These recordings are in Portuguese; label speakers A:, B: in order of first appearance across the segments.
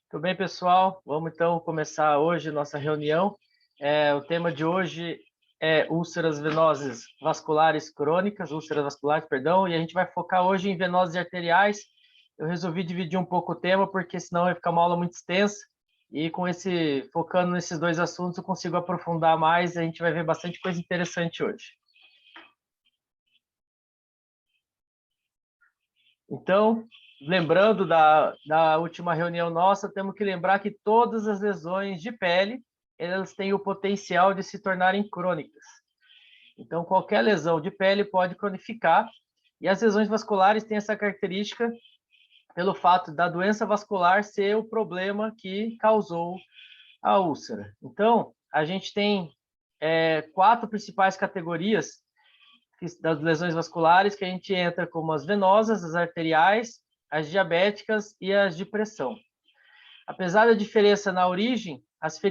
A: Tudo bem, pessoal? Vamos então começar hoje nossa reunião. O tema de hoje é úlceras venosas vasculares crônicas, úlceras vasculares, perdão, e a gente vai focar hoje em venoses arteriais. Eu resolvi dividir um pouco o tema, porque senão vai ficar uma aula muito extensa, e focando nesses dois assuntos, eu consigo aprofundar mais, e a gente vai ver bastante coisa interessante hoje. Então, lembrando da última reunião nossa, temos que lembrar que todas as lesões de pele, elas têm o potencial de se tornarem crônicas. Então, qualquer lesão de pele pode cronificar, e as lesões vasculares têm essa característica pelo fato da doença vascular ser o problema que causou a úlcera. Então, a gente tem quatro principais categorias das lesões vasculares, que a gente entra como as venosas, as arteriais, as diabéticas e as de pressão. Apesar da diferença na origem, as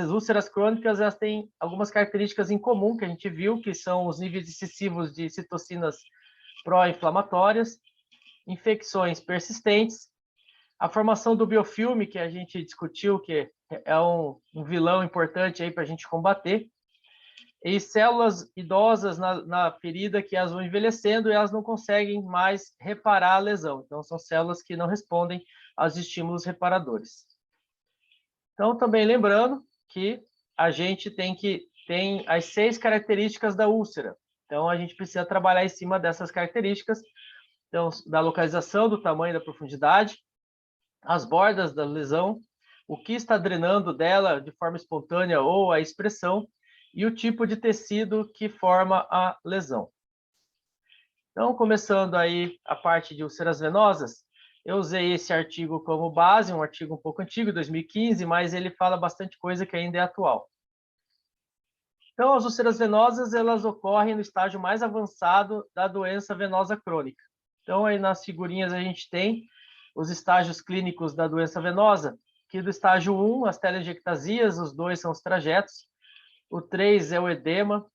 A: úlceras crônicas elas têm algumas características em comum que a gente viu, que são os níveis excessivos de citocinas pró-inflamatórias, infecções persistentes, a formação do biofilme, que a gente discutiu, que é um vilão importante aí para a gente combater, e células idosas na ferida que elas vão envelhecendo e elas não conseguem mais reparar a lesão. Então, são células que não respondem aos estímulos reparadores. Então, também lembrando que a gente tem as 6 características da úlcera. Então, a gente precisa trabalhar em cima dessas características, então, da localização, do tamanho, da profundidade, as bordas da lesão, o que está drenando dela de forma espontânea ou a expressão, e o tipo de tecido que forma a lesão. Então, começando aí a parte de úlceras venosas, eu usei esse artigo como base, um artigo um pouco antigo, 2015, mas ele fala bastante coisa que ainda é atual. Então, as úlceras venosas, elas ocorrem no estágio mais avançado da doença venosa crônica. Então, aí nas figurinhas a gente tem os estágios clínicos da doença venosa, que do estágio 1, as telangiectasias, os dois são os trajetos, o 3 é o edema,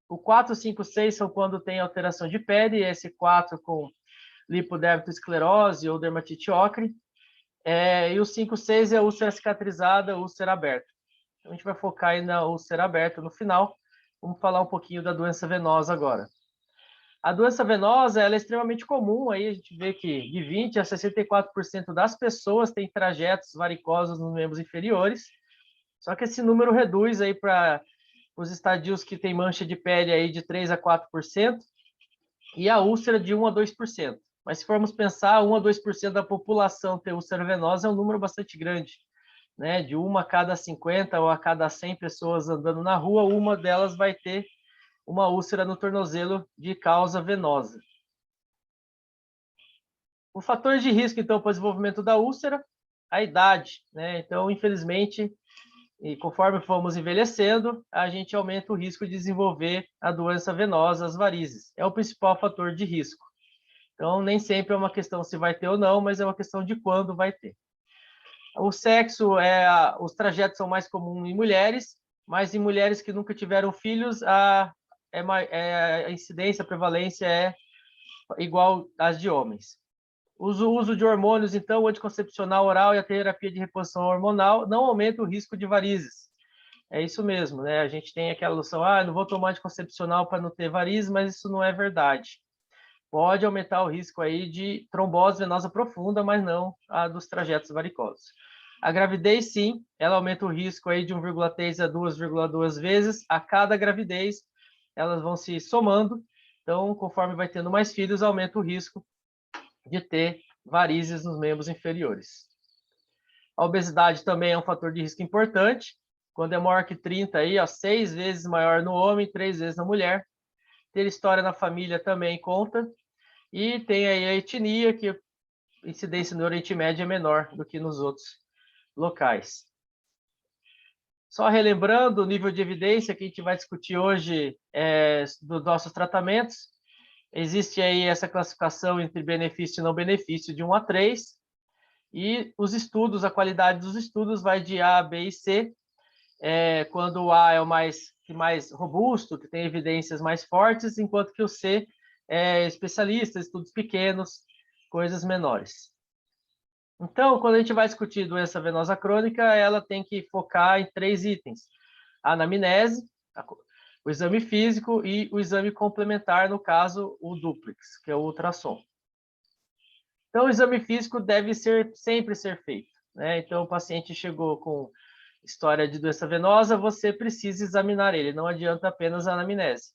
A: o 4, 5, 6 são quando tem alteração de pele, esse 4 com lipodermatosclerose ou dermatite ocre, e o 5, 6 é a úlcera cicatrizada, úlcera aberta. Então, a gente vai focar aí na úlcera aberta no final. Vamos falar um pouquinho da doença venosa agora. A doença venosa ela é extremamente comum, aí a gente vê que de 20% a 64% das pessoas têm trajetos varicosos nos membros inferiores, só que esse número reduz aí para os estadios que tem mancha de pele aí de 3 a 4%, e a úlcera de 1 a 2%. Mas se formos pensar, 1 a 2% da população ter úlcera venosa é um número bastante grande, né? De uma a cada 50 ou a cada 100 pessoas andando na rua, uma delas vai ter uma úlcera no tornozelo de causa venosa. O fator de risco, então, para o desenvolvimento da úlcera, a idade, né? Então, infelizmente, e conforme formos envelhecendo, a gente aumenta o risco de desenvolver a doença venosa, as varizes. É o principal fator de risco. Então, nem sempre é uma questão se vai ter ou não, mas é uma questão de quando vai ter. O sexo, os trajetos são mais comuns em mulheres, mas em mulheres que nunca tiveram filhos, a incidência, a prevalência é igual às de homens. O uso de hormônios, então, o anticoncepcional oral e a terapia de reposição hormonal não aumenta o risco de varizes. É isso mesmo, né? A gente tem aquela noção, não vou tomar anticoncepcional para não ter varizes, mas isso não é verdade. Pode aumentar o risco aí de trombose venosa profunda, mas não a dos trajetos varicosos. A gravidez, sim, ela aumenta o risco aí de 1,3 a 2,2 vezes a cada gravidez. Elas vão se somando. Então, conforme vai tendo mais filhos, aumenta o risco de ter varizes nos membros inferiores. A obesidade também é um fator de risco importante. Quando é maior que 30, aí, 6 vezes maior no homem, 3 vezes na mulher. Ter história na família também conta. E tem aí a etnia, que a incidência no Oriente Médio é menor do que nos outros locais. Só relembrando o nível de evidência que a gente vai discutir hoje dos nossos tratamentos. Existe aí essa classificação entre benefício e não benefício de 1 a 3. E os estudos, a qualidade dos estudos vai de A, B e C. Quando o A é o mais robusto, que tem evidências mais fortes, enquanto que o C é especialista, estudos pequenos, coisas menores. Então, quando a gente vai discutir doença venosa crônica, ela tem que focar em 3 itens: a anamnese, o exame físico e o exame complementar, no caso, o dúplex, que é o ultrassom. Então, o exame físico deve sempre ser feito, né? Então, o paciente chegou com história de doença venosa, você precisa examinar ele, não adianta apenas a anamnese.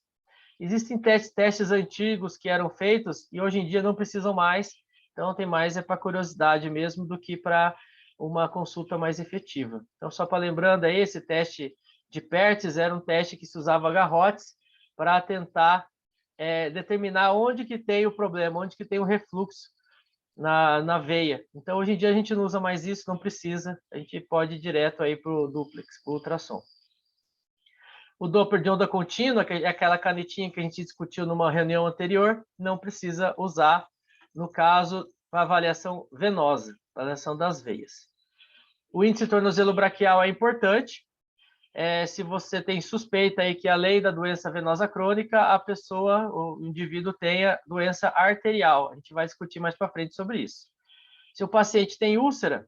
A: Existem testes antigos que eram feitos e hoje em dia não precisam mais, então tem mais para curiosidade mesmo do que para uma consulta mais efetiva. Então, só para lembrando aí, esse teste de Perthes era um teste que se usava garrotes para tentar determinar onde que tem o problema, onde que tem o refluxo na veia. Então, hoje em dia a gente não usa mais isso, não precisa, a gente pode ir direto aí para o duplex, para o ultrassom. O Doppler de onda contínua, que é aquela canetinha que a gente discutiu numa reunião anterior, não precisa usar, no caso, para avaliação venosa, avaliação das veias. O índice tornozelo braquial é importante. Se você tem suspeita aí que, além da doença venosa crônica, a pessoa, o indivíduo tenha doença arterial. A gente vai discutir mais para frente sobre isso. Se o paciente tem úlcera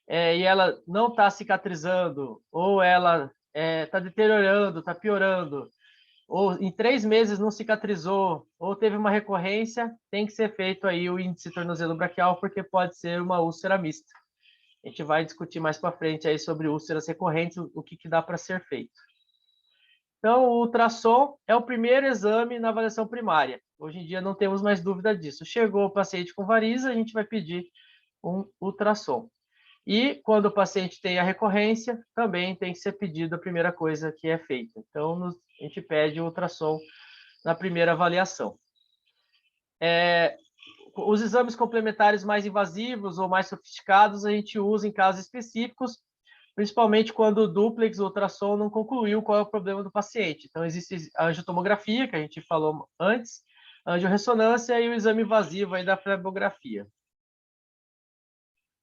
A: e ela não está cicatrizando, ou ela está deteriorando, está piorando, ou em 3 meses não cicatrizou, ou teve uma recorrência, tem que ser feito aí o índice tornozelo braquial, porque pode ser uma úlcera mista. A gente vai discutir mais para frente aí sobre úlceras recorrentes, o que dá para ser feito. Então, o ultrassom é o primeiro exame na avaliação primária. Hoje em dia não temos mais dúvida disso. Chegou o paciente com variz, a gente vai pedir um ultrassom. E quando o paciente tem a recorrência, também tem que ser pedido a primeira coisa que é feita. Então, a gente pede o ultrassom na primeira avaliação. Os exames complementares mais invasivos ou mais sofisticados a gente usa em casos específicos, principalmente quando o dúplex, o ultrassom, não concluiu qual é o problema do paciente. Então, existe a angiotomografia, que a gente falou antes, a angiorressonância e o exame invasivo aí da flebografia.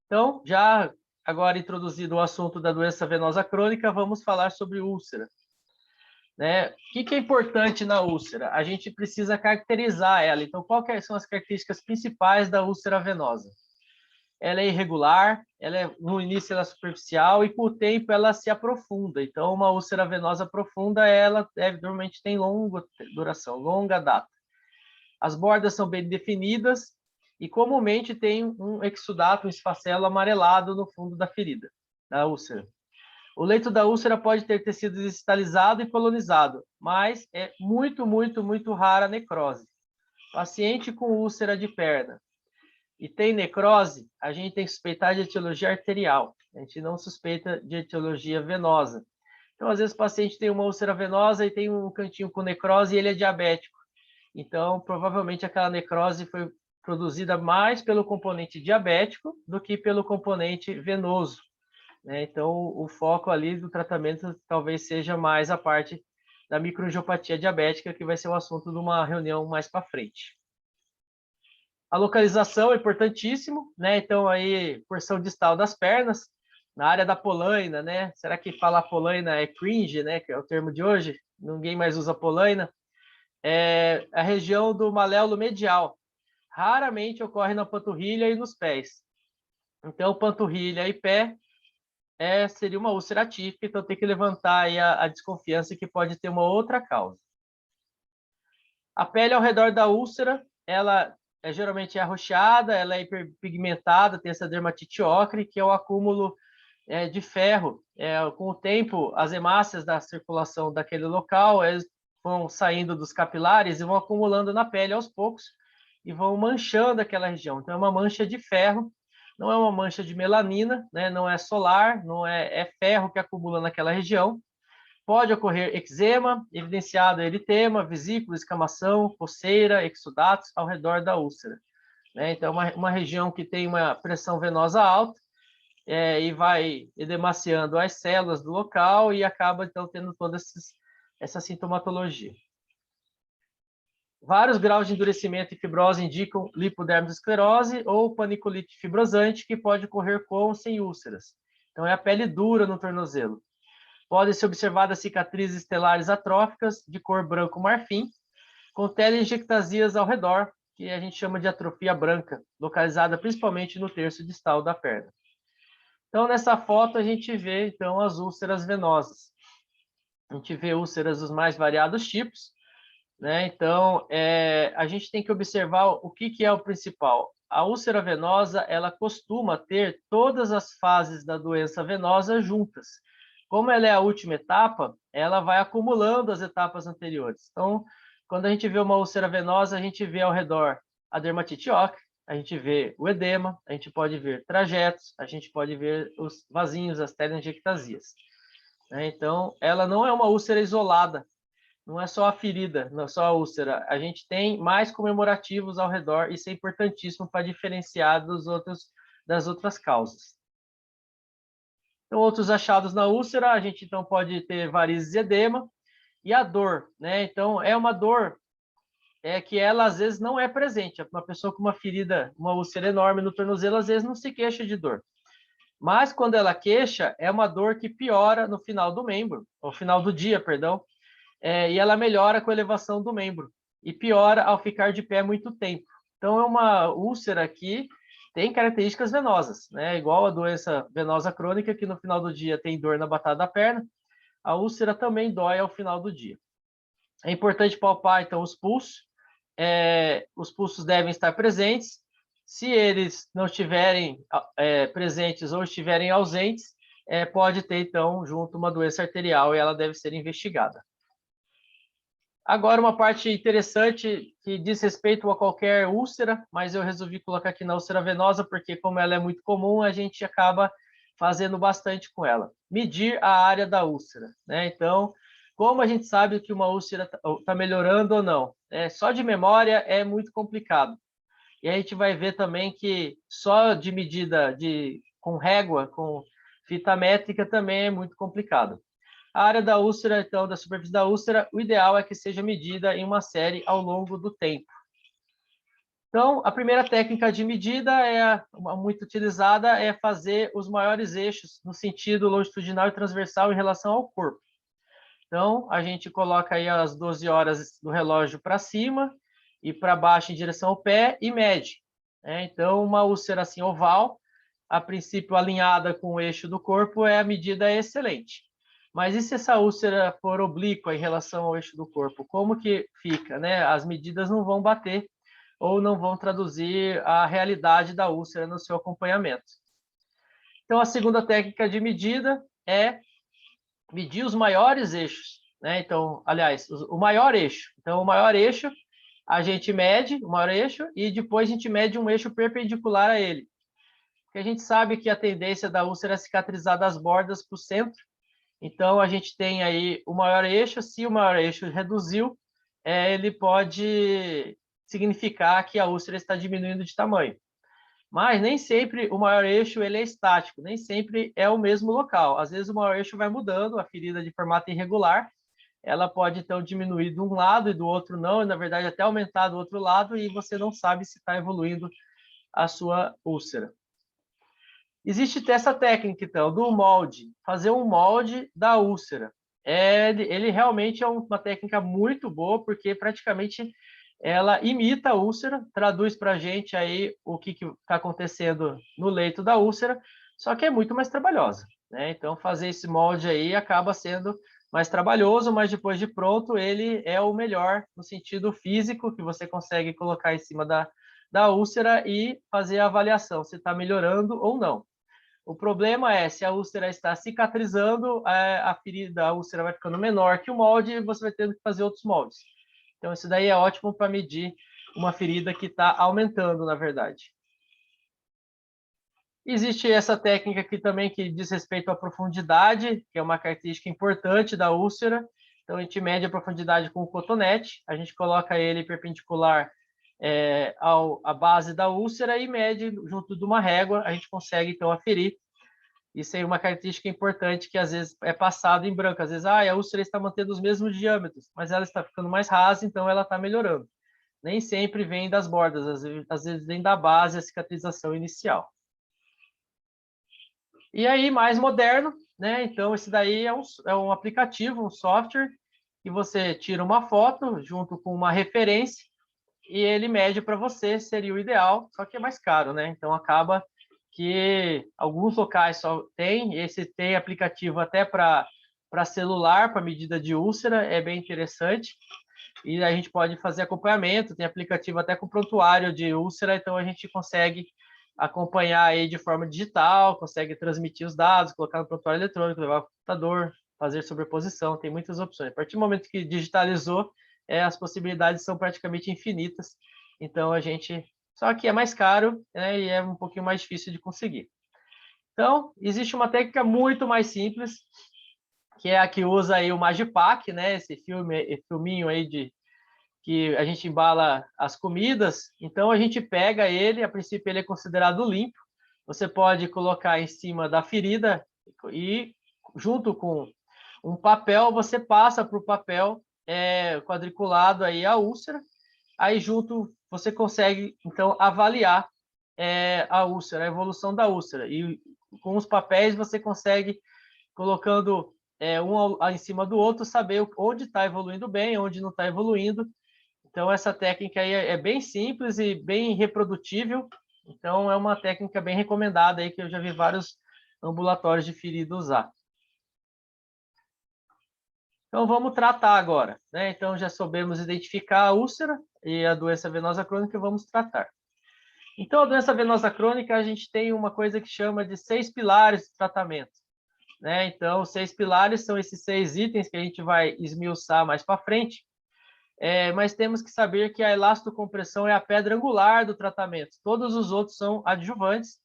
A: Então, já agora introduzido o assunto da doença venosa crônica, vamos falar sobre úlcera. Né? O que é importante na úlcera? A gente precisa caracterizar ela. Então, quais são as características principais da úlcera venosa? Ela é irregular, no início ela é superficial e com o tempo ela se aprofunda. Então, uma úlcera venosa profunda, ela normalmente tem longa duração, longa data. As bordas são bem definidas e comumente tem um exudato, um esfacelo amarelado no fundo da ferida, da úlcera. O leito da úlcera pode ter tecido descitalizado e colonizado, mas é muito, muito, muito rara a necrose. Paciente com úlcera de perna e tem necrose, a gente tem que suspeitar de etiologia arterial. A gente não suspeita de etiologia venosa. Então, às vezes, o paciente tem uma úlcera venosa e tem um cantinho com necrose e ele é diabético. Então, provavelmente aquela necrose foi produzida mais pelo componente diabético do que pelo componente venoso. Né? Então, o foco ali do tratamento talvez seja mais a parte da microangiopatia diabética, que vai ser o assunto de uma reunião mais para frente. A localização é importantíssimo, né? Então, aí, porção distal das pernas, na área da polaina, né? Será que falar polaina é cringe, né? Que é o termo de hoje? Ninguém mais usa polaina. É a região do maléolo medial. Raramente ocorre na panturrilha e nos pés. Então, panturrilha e pé seria uma úlcera atípica, então tem que levantar aí a desconfiança que pode ter uma outra causa. A pele ao redor da úlcera, ela geralmente arroxeada, ela é hiperpigmentada, tem essa dermatite ocre, que é o acúmulo de ferro. Com o tempo, as hemácias da circulação daquele local vão saindo dos capilares e vão acumulando na pele aos poucos e vão manchando aquela região. Então, é uma mancha de ferro, não é uma mancha de melanina, né? Não é solar, não é ferro que acumula naquela região. Pode ocorrer eczema, evidenciado eritema, vesícula, escamação, coceira, exudatos ao redor da úlcera. Né? Então, uma região que tem uma pressão venosa alta e vai edemaciando as células do local e acaba, então, tendo toda essa sintomatologia. Vários graus de endurecimento e fibrose indicam lipodermatosclerose ou paniculite fibrosante, que pode ocorrer com ou sem úlceras. Então, é a pele dura no tornozelo. Podem ser observadas cicatrizes estelares atróficas de cor branco marfim, com teleinjectasias ao redor, que a gente chama de atrofia branca, localizada principalmente no terço distal da perna. Então, nessa foto, a gente vê, então, as úlceras venosas. A gente vê úlceras dos mais variados tipos, né? Então, a gente tem que observar o que é o principal. A úlcera venosa, ela costuma ter todas as fases da doença venosa juntas. Como ela é a última etapa, ela vai acumulando as etapas anteriores. Então, quando a gente vê uma úlcera venosa, a gente vê ao redor a dermatite ócrea, a gente vê o edema, a gente pode ver trajetos, a gente pode ver os vasinhos, as telangiectasias. Então, ela não é uma úlcera isolada, não é só a ferida, não é só a úlcera. A gente tem mais comemorativos ao redor, isso é importantíssimo para diferenciar das outras causas. Então, outros achados na úlcera, a gente então pode ter varizes e edema, e a dor, né? Então, é uma dor que ela às vezes não é presente. Uma pessoa com uma ferida, uma úlcera enorme no tornozelo, às vezes não se queixa de dor. Mas quando ela queixa, é uma dor que piora no final do membro, no final do dia, perdão, e ela melhora com a elevação do membro e piora ao ficar de pé muito tempo. Então, é uma úlcera que tem características venosas, né? Igual a doença venosa crônica, que no final do dia tem dor na batata da perna, a úlcera também dói ao final do dia. É importante palpar, então, os pulsos. Os pulsos devem estar presentes. Se eles não estiverem presentes ou estiverem ausentes, pode ter, então, junto uma doença arterial e ela deve ser investigada. Agora, uma parte interessante que diz respeito a qualquer úlcera, mas eu resolvi colocar aqui na úlcera venosa, porque como ela é muito comum, a gente acaba fazendo bastante com ela. Medir a área da úlcera, né? Então, como a gente sabe que uma úlcera está melhorando ou não? Só de memória é muito complicado. E a gente vai ver também que só de medida com régua, com fita métrica, também é muito complicado. A área da úlcera, então, da superfície da úlcera, o ideal é que seja medida em uma série ao longo do tempo. Então, a primeira técnica de medida, muito utilizada, é fazer os maiores eixos no sentido longitudinal e transversal em relação ao corpo. Então, a gente coloca aí as 12 horas do relógio para cima e para baixo em direção ao pé e mede. Então, uma úlcera assim oval, a princípio alinhada com o eixo do corpo, a medida é excelente. Mas e se essa úlcera for oblíqua em relação ao eixo do corpo? Como que fica, né? As medidas não vão bater ou não vão traduzir a realidade da úlcera no seu acompanhamento. Então, a segunda técnica de medida é medir os maiores eixos, né? Então, aliás, o maior eixo. Então, o maior eixo, a gente mede o maior eixo e depois a gente mede um eixo perpendicular a ele. Porque a gente sabe que a tendência da úlcera é cicatrizar das bordas para o centro. Então, a gente tem aí o maior eixo. Se o maior eixo reduziu, ele pode significar que a úlcera está diminuindo de tamanho. Mas nem sempre o maior eixo ele é estático, nem sempre é o mesmo local. Às vezes o maior eixo vai mudando, a ferida de formato irregular, ela pode então diminuir de um lado e do outro não, e na verdade até aumentar do outro lado, e você não sabe se está evoluindo a sua úlcera. Existe essa técnica, então, do molde, fazer um molde da úlcera. Ele realmente é uma técnica muito boa, porque praticamente ela imita a úlcera, traduz para a gente aí o que está acontecendo no leito da úlcera, só que é muito mais trabalhosa, né? Então, fazer esse molde aí acaba sendo mais trabalhoso, mas depois de pronto, ele é o melhor no sentido físico, que você consegue colocar em cima da úlcera e fazer a avaliação, se está melhorando ou não. O problema é, se a úlcera está cicatrizando, a ferida, a úlcera vai ficando menor que o molde e você vai tendo que fazer outros moldes. Então, isso daí é ótimo para medir uma ferida que está aumentando, na verdade. Existe essa técnica aqui também que diz respeito à profundidade, que é uma característica importante da úlcera. Então, a gente mede a profundidade com o cotonete, a gente coloca ele perpendicular à base da úlcera e mede junto de uma régua, a gente consegue, então, aferir. Isso é uma característica importante que, às vezes, é passado em branco. Às vezes, a úlcera está mantendo os mesmos diâmetros, mas ela está ficando mais rasa, então ela está melhorando. Nem sempre vem das bordas, às vezes vem da base, a cicatrização inicial. E aí, mais moderno, né? Então, esse daí é um aplicativo, um software, que você tira uma foto junto com uma referência, e ele mede para você, seria o ideal, só que é mais caro, né? Então acaba que alguns locais só tem, esse tem aplicativo até para celular, para medida de úlcera, é bem interessante. E a gente pode fazer acompanhamento, tem aplicativo até com prontuário de úlcera, então a gente consegue acompanhar aí de forma digital, consegue transmitir os dados, colocar no prontuário eletrônico, levar para o computador, fazer sobreposição, tem muitas opções. A partir do momento que digitalizou, as possibilidades são praticamente infinitas, então a gente... Só que é mais caro, né, e é um pouquinho mais difícil de conseguir. Então, existe uma técnica muito mais simples, que é a que usa aí o Magipack, né, esse filminho aí que a gente embala as comidas. Então, a gente pega ele, a princípio ele é considerado limpo, você pode colocar em cima da ferida e, junto com um papel, você passa para o papel quadriculado aí a úlcera, aí junto você consegue, então, avaliar a úlcera, a evolução da úlcera. E com os papéis você consegue, colocando um em cima do outro, saber onde está evoluindo bem, onde não está evoluindo. Então, essa técnica aí é bem simples e bem reprodutível. Então, é uma técnica bem recomendada aí, que eu já vi vários ambulatórios de ferida usar. Então, vamos tratar agora, né? Então, já soubemos identificar a úlcera e a doença venosa crônica, vamos tratar. Então, a doença venosa crônica, a gente tem uma coisa que chama de 6 pilares de tratamento, né? Então, 6 pilares são esses 6 itens que a gente vai esmiuçar mais para frente, mas temos que saber que a elastocompressão é a pedra angular do tratamento. Todos os outros são adjuvantes.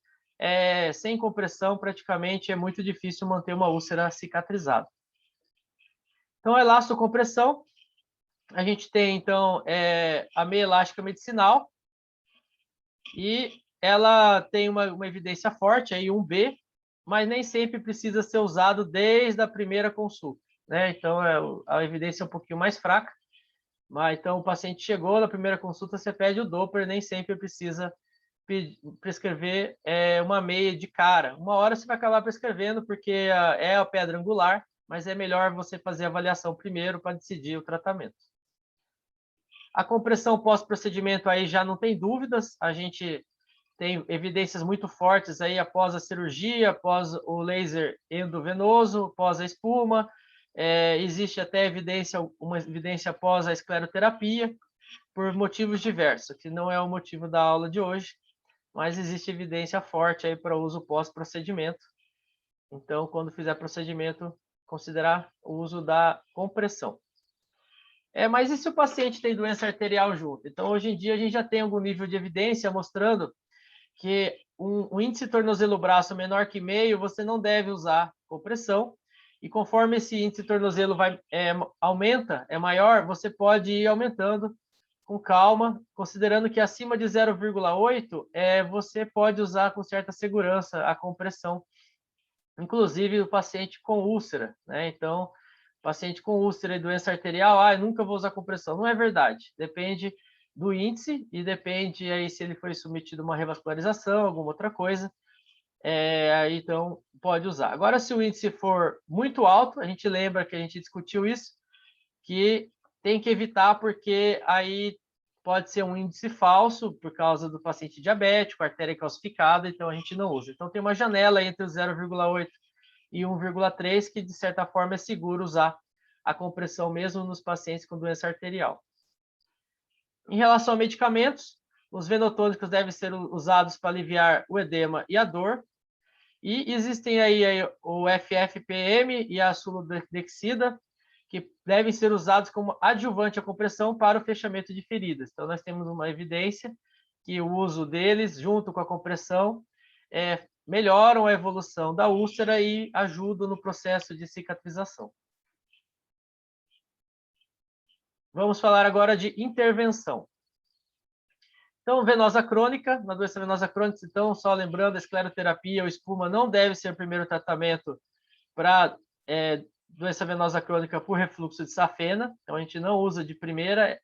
A: Sem compressão, praticamente, é muito difícil manter uma úlcera cicatrizada. Então, a elastocompressão, a gente tem, então, a meia elástica medicinal, e ela tem uma evidência forte, aí 1B, mas nem sempre precisa ser usado desde a primeira consulta, né? Então, a evidência é um pouquinho mais fraca, mas então o paciente chegou, na primeira consulta você pede o Doppler, nem sempre precisa prescrever uma meia de cara. Uma hora você vai acabar prescrevendo, porque é a pedra angular, mas é melhor você fazer a avaliação primeiro para decidir o tratamento. A compressão pós-procedimento aí já não tem dúvidas, a gente tem evidências muito fortes aí após a cirurgia, após o laser endovenoso, após a espuma. Existe até uma evidência após a escleroterapia, por motivos diversos, que não é o motivo da aula de hoje, mas existe evidência forte aí para uso pós-procedimento. Então, quando fizer procedimento, considerar o uso da compressão. Mas e se o paciente tem doença arterial junto? Então, hoje em dia, a gente já tem algum nível de evidência mostrando que um índice tornozelo-braço menor que meio, você não deve usar compressão, e conforme esse índice tornozelo aumenta, é maior, você pode ir aumentando com calma, considerando que acima de 0,8, você pode usar com certa segurança a compressão, inclusive o paciente com úlcera, né? Então, paciente com úlcera e doença arterial, eu nunca vou usar compressão. Não é verdade, depende do índice e depende aí se ele foi submetido a uma revascularização, alguma outra coisa, então pode usar. Agora, se o índice for muito alto, a gente lembra que a gente discutiu isso, que tem que evitar, porque aí pode ser um índice falso por causa do paciente diabético, artéria calcificada, então a gente não usa. Então tem uma janela entre o 0,8 e 1,3 que, de certa forma, é seguro usar a compressão mesmo nos pacientes com doença arterial. Em relação a medicamentos, os venotônicos devem ser usados para aliviar o edema e a dor. E existem aí o FFPM e a sulodexida, que devem ser usados como adjuvante à compressão para o fechamento de feridas. Então, nós temos uma evidência que o uso deles, junto com a compressão, melhoram a evolução da úlcera e ajudam no processo de cicatrização. Vamos falar agora de intervenção. Então, venosa crônica, na doença venosa crônica, então, só lembrando, a escleroterapia ou espuma não deve ser o primeiro tratamento para doença venosa crônica por refluxo de safena, então a gente não usa de primeira,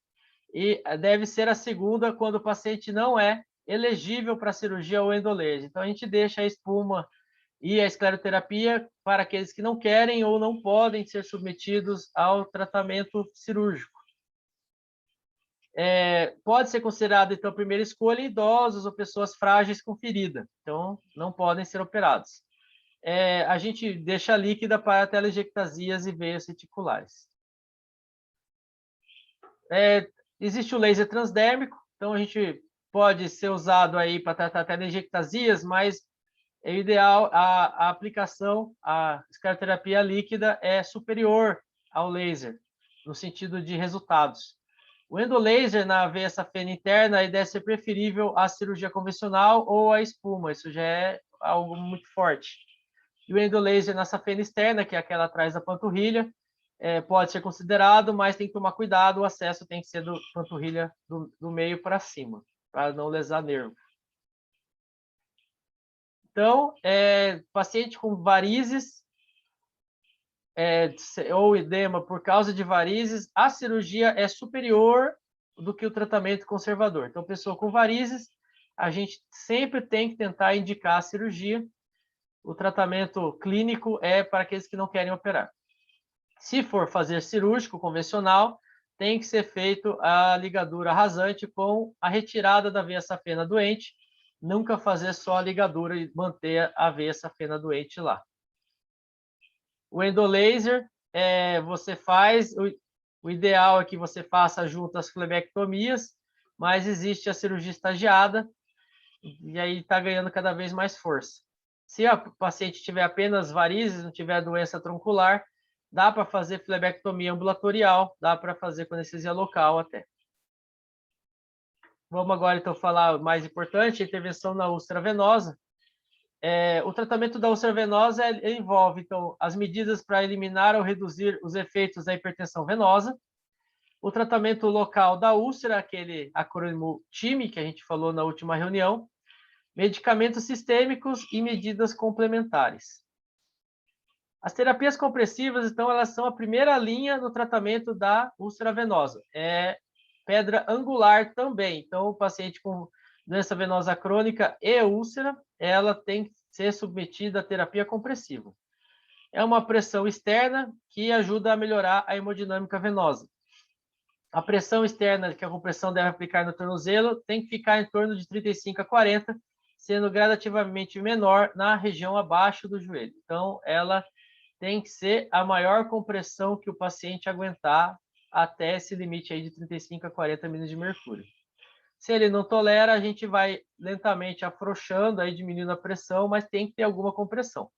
A: e deve ser a segunda quando o paciente não é elegível para cirurgia ou endolese. Então, a gente deixa a espuma e a escleroterapia para aqueles que não querem ou não podem ser submetidos ao tratamento cirúrgico. Pode ser considerado, então, primeira escolha idosos ou pessoas frágeis com ferida. Então, não podem ser operados. A gente deixa líquida para telangiectasias e veias reticulares. Existe o laser transdérmico, então a gente pode ser usado aí para tratar telangiectasias, mas é ideal a aplicação, a escleroterapia líquida é superior ao laser, no sentido de resultados. O endolaser na veia safena interna deve ser preferível à cirurgia convencional ou à espuma, isso já é algo muito forte. E o endolaser na safena externa, que é aquela atrás da panturrilha, pode ser considerado, mas tem que tomar cuidado, o acesso tem que ser do panturrilha do meio para cima, para não lesar nervo. Então, paciente com varizes ou edema por causa de varizes, a cirurgia é superior do que o tratamento conservador. Então, pessoa com varizes, a gente sempre tem que tentar indicar a cirurgia. O tratamento clínico é para aqueles que não querem operar. Se for fazer cirúrgico convencional, tem que ser feito a ligadura rasante com a retirada da veia safena doente, nunca fazer só a ligadura e manter a veia safena doente lá. O endolaser, você faz, o ideal é que você faça junto as flebectomias, mas existe a cirurgia estagiada, e aí está ganhando cada vez mais força. Se a paciente tiver apenas varizes, não tiver doença troncular, dá para fazer flebectomia ambulatorial, dá para fazer com anestesia local até. Vamos agora, então, falar o mais importante, a intervenção na úlcera venosa. O tratamento da úlcera venosa envolve, então, as medidas para eliminar ou reduzir os efeitos da hipertensão venosa, o tratamento local da úlcera, aquele acrônimo TIMI, que a gente falou na última reunião, medicamentos sistêmicos e medidas complementares. As terapias compressivas, então, elas são a primeira linha no tratamento da úlcera venosa. É pedra angular também. Então, o paciente com doença venosa crônica e úlcera, ela tem que ser submetida à terapia compressiva. É uma pressão externa que ajuda a melhorar a hemodinâmica venosa. A pressão externa que a compressão deve aplicar no tornozelo tem que ficar em torno de 35 a 40, sendo gradativamente menor na região abaixo do joelho. Então, ela tem que ser a maior compressão que o paciente aguentar até esse limite aí de 35 a 40 milímetros de mercúrio. Se ele não tolera, a gente vai lentamente afrouxando, aí diminuindo a pressão, mas tem que ter alguma compressão.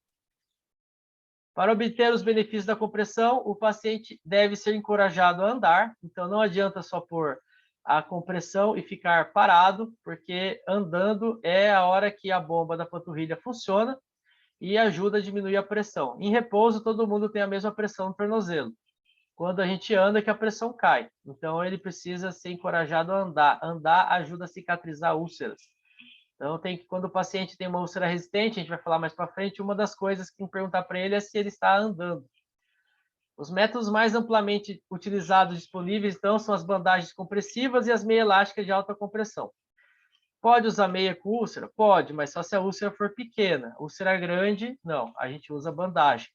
A: Para obter os benefícios da compressão, o paciente deve ser encorajado a andar, então não adianta só pôr a compressão e ficar parado, porque andando é a hora que a bomba da panturrilha funciona e ajuda a diminuir a pressão. Em repouso, todo mundo tem a mesma pressão no tornozelo. Quando a gente anda, que a pressão cai. Então, ele precisa ser encorajado a andar. Andar ajuda a cicatrizar úlceras. Então, quando o paciente tem uma úlcera resistente, a gente vai falar mais para frente, uma das coisas que tem que perguntar para ele é se ele está andando. Os métodos mais amplamente utilizados disponíveis, então, são as bandagens compressivas e as meia elásticas de alta compressão. Pode usar meia com úlcera? Pode, mas só se a úlcera for pequena. Úlcera grande, não. A gente usa bandagem.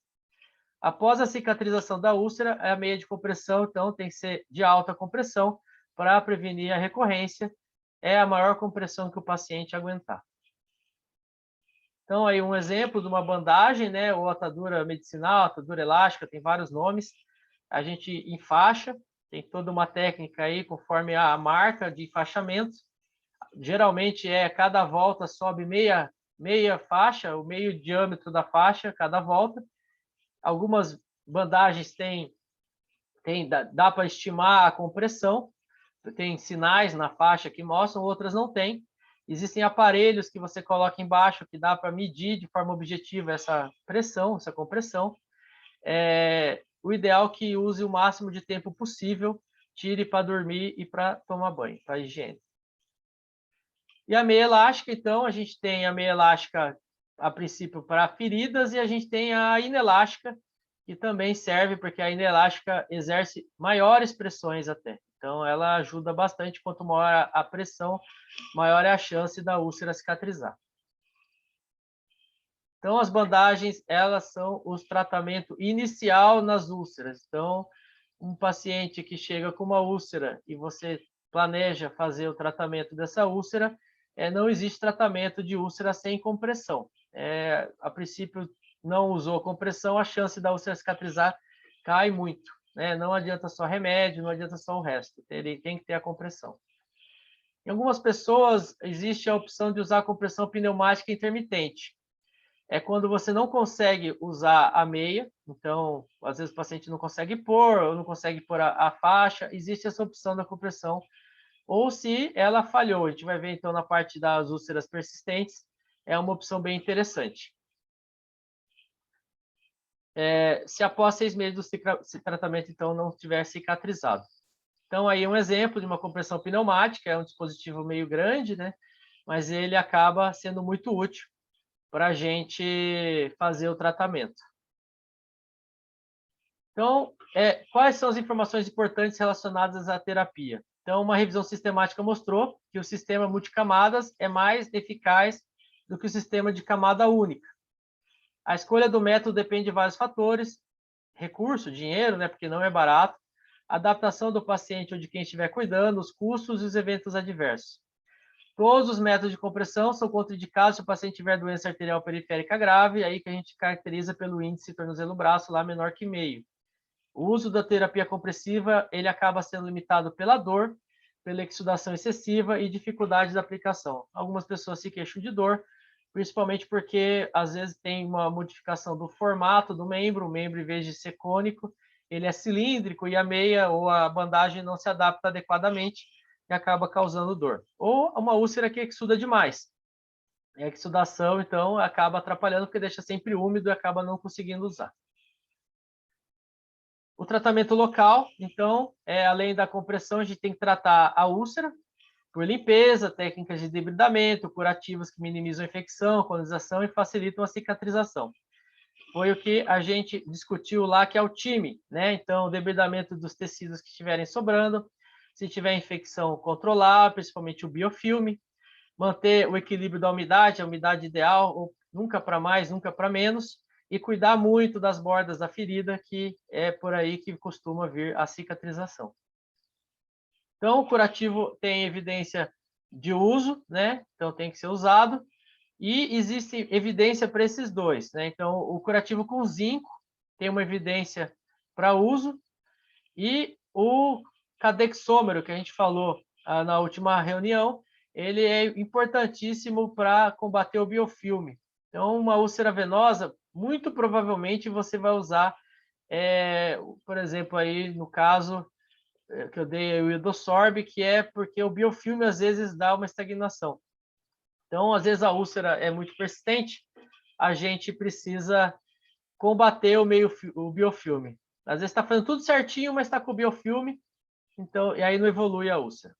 A: Após a cicatrização da úlcera, a meia de compressão, então, tem que ser de alta compressão para prevenir a recorrência. É a maior compressão que o paciente aguentar. Então, aí um exemplo de uma bandagem, né? Ou atadura medicinal, atadura elástica, tem vários nomes. A gente enfaixa, tem toda uma técnica aí, conforme a marca de enfaixamento. Geralmente, cada volta sobe meia faixa, o meio diâmetro da faixa, cada volta. Algumas bandagens dá para estimar a compressão, tem sinais na faixa que mostram, outras não tem. Existem aparelhos que você coloca embaixo que dá para medir de forma objetiva essa pressão, essa compressão. O ideal é que use o máximo de tempo possível, tire para dormir e para tomar banho, para higiene. E a meia elástica, então, a gente tem a meia elástica, a princípio, para feridas, e a gente tem a inelástica, que também serve, porque a inelástica exerce maiores pressões até. Então, ela ajuda bastante. Quanto maior a pressão, maior é a chance da úlcera cicatrizar. Então, as bandagens, elas são o tratamento inicial nas úlceras. Então, um paciente que chega com uma úlcera e você planeja fazer o tratamento dessa úlcera, não existe tratamento de úlcera sem compressão. A princípio, não usou compressão, a chance da úlcera cicatrizar cai muito. Né? Não adianta só remédio, não adianta só o resto. Ele tem que ter a compressão. Em algumas pessoas, existe a opção de usar a compressão pneumática intermitente. É quando você não consegue usar a meia, então, às vezes o paciente não consegue pôr, ou não consegue pôr a faixa, existe essa opção da compressão. Ou se ela falhou, a gente vai ver então na parte das úlceras persistentes, é uma opção bem interessante. Se após 6 meses do tratamento, então, não tiver cicatrizado. Então, aí um exemplo de uma compressão pneumática, é um dispositivo meio grande, né? Mas ele acaba sendo muito útil para a gente fazer o tratamento. Então, quais são as informações importantes relacionadas à terapia? Então, uma revisão sistemática mostrou que o sistema multicamadas é mais eficaz do que o sistema de camada única. A escolha do método depende de vários fatores, recurso, dinheiro, né, porque não é barato, adaptação do paciente ou de quem estiver cuidando, os custos e os eventos adversos. Todos os métodos de compressão são contraindicados se o paciente tiver doença arterial periférica grave, aí que a gente caracteriza pelo índice tornozelo-braço lá menor que meio. O uso da terapia compressiva, ele acaba sendo limitado pela dor, pela exsudação excessiva e dificuldade da aplicação. Algumas pessoas se queixam de dor, principalmente porque às vezes tem uma modificação do formato do membro, o membro em vez de ser cônico, ele é cilíndrico e a meia ou a bandagem não se adapta adequadamente e acaba causando dor. Ou uma úlcera que exuda demais. A exudação, então, acaba atrapalhando porque deixa sempre úmido e acaba não conseguindo usar. O tratamento local, então, além da compressão, a gente tem que tratar a úlcera por limpeza, técnicas de debridamento, curativos que minimizam a infecção, colonização e facilitam a cicatrização. Foi o que a gente discutiu lá, que é o time, né? Então, o debridamento dos tecidos que estiverem sobrando, se tiver infecção, controlar, principalmente o biofilme, manter o equilíbrio da umidade, a umidade ideal, ou nunca para mais, nunca para menos, e cuidar muito das bordas da ferida, que é por aí que costuma vir a cicatrização. Então, o curativo tem evidência de uso, né? Então, tem que ser usado. E existe evidência para esses dois, né? Então, o curativo com zinco tem uma evidência para uso. E o cadexômero, que a gente falou na última reunião, ele é importantíssimo para combater o biofilme. Então, uma úlcera venosa, muito provavelmente você vai usar, por exemplo, aí no caso que eu dei o Idorsorb, que é porque o biofilme às vezes dá uma estagnação. Então, às vezes a úlcera é muito persistente, a gente precisa combater o biofilme. Às vezes está fazendo tudo certinho, mas está com o biofilme, então, e aí não evolui a úlcera.